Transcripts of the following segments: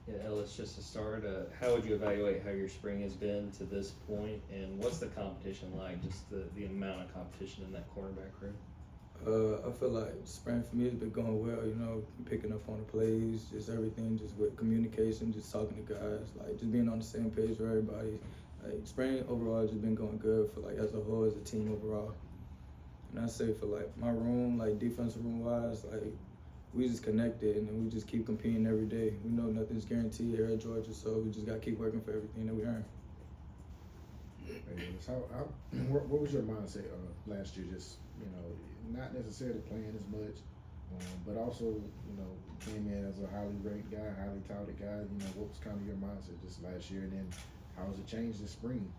Yeah, Ellis, just to start, how would you evaluate how your spring has been to this point, and what's the competition like? Just the amount of competition in that cornerback room. I feel like spring for me has been going well, picking up on the plays, just everything, just with communication, just talking to guys, like just being on the same page with everybody. Like spring overall has just been going good for like as a whole, as a team overall. And I say for like my room, like defensive room wise, like we just connected and then we just keep competing every day. We know nothing's guaranteed here at Georgia, so we just gotta keep working for everything that we earn. What was your mindset last year? Just not necessarily playing as much, but also came in as a highly ranked guy, highly touted guy. What was kind of your mindset just last year, and then how has it changed this spring?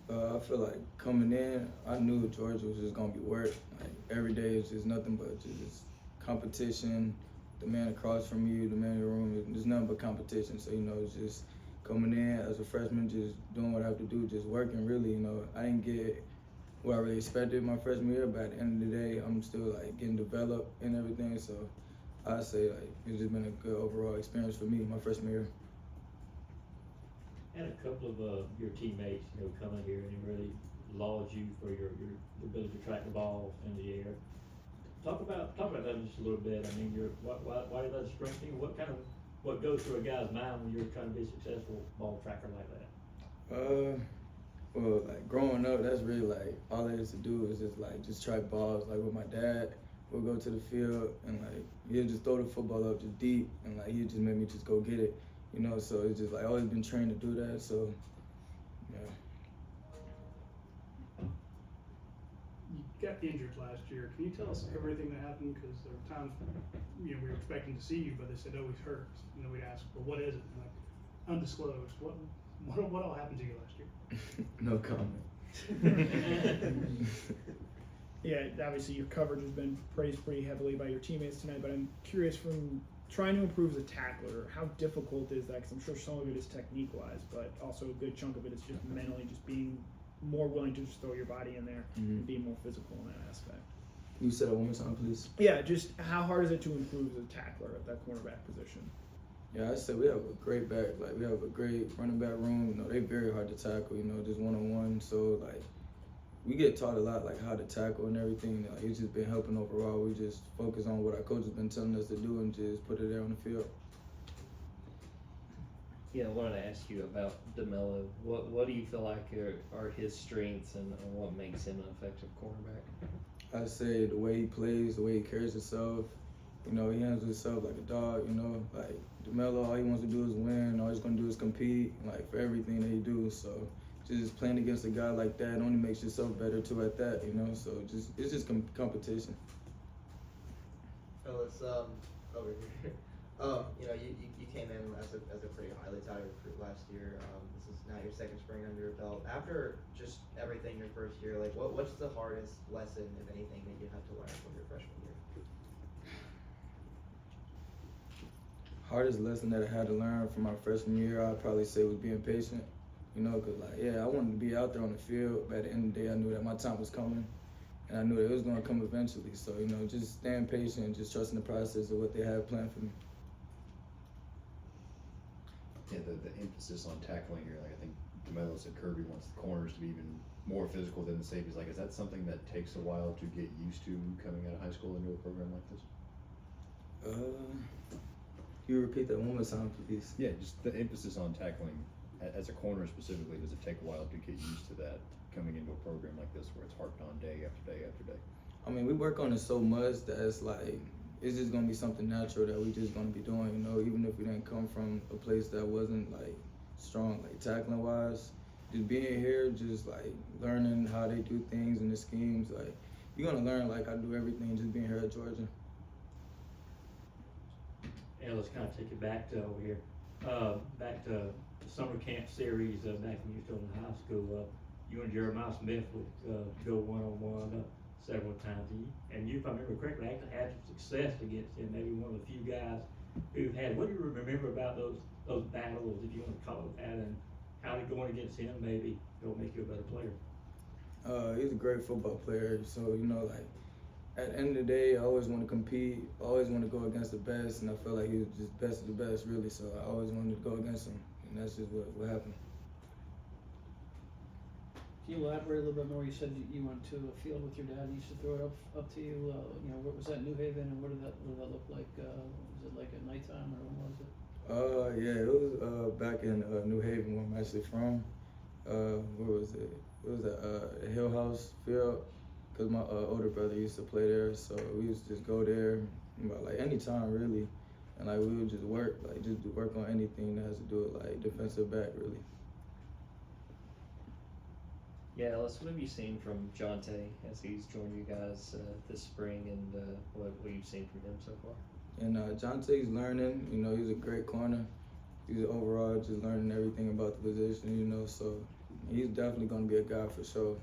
I feel like coming in, I knew Georgia was just gonna be work. Like every day is just nothing but just competition. The man across from you, the man in the room, there's nothing but competition. So it's just coming in as a freshman, just doing what I have to do, just working. Really, I didn't get what I really expected my freshman year, but at the end of the day, I'm still like getting developed and everything. So I say like it's just been a good overall experience for me my freshman year. Had a couple of your teammates, come in here and really laud you for your ability to track the ball in the air. Talk about that just a little bit. I mean, why is that a strength to you? What goes through a guy's mind when you're trying to be a successful ball tracker like that? Well, like growing up, that's really like all I used to do is just track balls. Like with my dad, we'll go to the field and like he'd just throw the football up just deep and like he'd just make me just go get it. So it's just like always been trained to do that. So yeah. You got injured last year. Can you tell us everything that happened? Because there were times, we were expecting to see you, but they said, "Oh, he's hurt." We'd ask, "Well, what is it?" And like, undisclosed. What all happened to you last year? No comment. Yeah, obviously your coverage has been praised pretty heavily by your teammates tonight, but I'm curious, from trying to improve as a tackler, how difficult is that? Because I'm sure some of it is technique-wise, but also a good chunk of it is just mentally, just being more willing to just throw your body in there and be more physical in that aspect. You said it one more time, please. Yeah, just how hard is it to improve as a tackler at that cornerback position? Yeah, I said we have a great back. Like we have a great running back room. They're very hard to tackle. Just one-on-one. So like we get taught a lot, like how to tackle and everything. Like it's just been helping overall. We just focus on what our coach has been telling us to do and just put it there on the field. Yeah, I wanted to ask you about DeMello. What do you feel like are his strengths and what makes him an effective cornerback? I say the way he plays, the way he carries himself. He handles himself like a dog. Like DeMello, all he wants to do is win. All he's gonna do is compete, like for everything that he do. So just playing against a guy like that only makes yourself better too at that. So it's just competition. Fellas, over here. You came in as a pretty highly touted recruit last year. This is now your second spring under your belt. After just everything your first year, like what's the hardest lesson, if anything, that you have to learn from your freshman year? Hardest lesson that I had to learn from my freshman year, I'd probably say, was being patient. Because I wanted to be out there on the field, but at the end of the day, I knew that my time was coming, and I knew that it was going to come eventually. So, just staying patient and just trusting the process of what they have planned for me. Yeah, the emphasis on tackling here, like I think DeMello said Kirby wants the corners to be even more physical than the safeties. Like, is that something that takes a while to get used to coming out of high school into a program like this? You repeat that one more time, please? Yeah, just the emphasis on tackling as a corner specifically. Does it take a while to get used to that coming into a program like this where it's harped on day after day after day? I mean, we work on it so much that it's like it's just gonna be something natural that we just gonna be doing. Even if we didn't come from a place that wasn't like strong, like tackling wise, just being here, just like learning how they do things and the schemes. Like you're gonna learn like I do everything just being here at Georgia. And let's kind of take it back to over here, back to the summer camp series back when you were still in high school. You and Jeremiah Smith would go one-on-one several times, and you, if I remember correctly, actually had some success against him. Maybe one of the few guys who've had. What do you remember about those battles, if you want to call it that, and how did going against him maybe go make you a better player? He's a great football player. So like at the end of the day, I always want to compete, always want to go against the best, and I felt like he was just best of the best, really. So I always wanted to go against him, and that's just what happened. Can you elaborate a little bit more? You said you went to a field with your dad. He used to throw it up to you. You know, what was that, New Haven, and what did that look like? Was it like at nighttime, or when was it? Yeah, it was back in New Haven, where I'm actually from. Where was it? It was at Hill House Field, cause my older brother used to play there, so we used to just go there, like anytime really, and like we would just work, like just work on anything that has to do with like defensive back, really. Yeah, Ellis, what have you seen from Jonte as he's joined you guys this spring, and what you've seen from him so far? And Jonte's learning, you know, he's a great corner. He's overall just learning everything about the position, you know, so he's definitely going to be a guy for sure.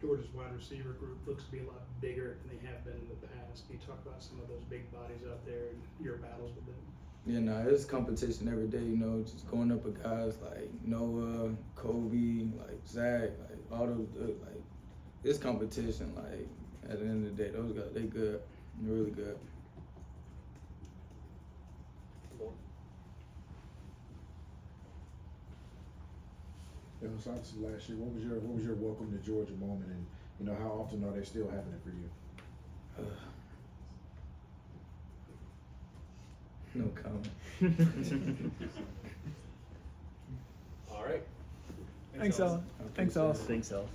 Georgia's wide receiver group looks to be a lot bigger than they have been in the past. Can you talk about some of those big bodies out there and your battles with them? Yeah, it's competition every day, you know, just going up with guys like Noah, Kobe, like Zach, like all those, like, it's competition, like, at the end of the day, those guys, they good, they're really good. You know, so obviously last year, what was your welcome to Georgia moment, and you know, how often are they still happening for you? No comment. All right. Thanks, Ellen. Thanks, Ellis. Thanks, Ellis.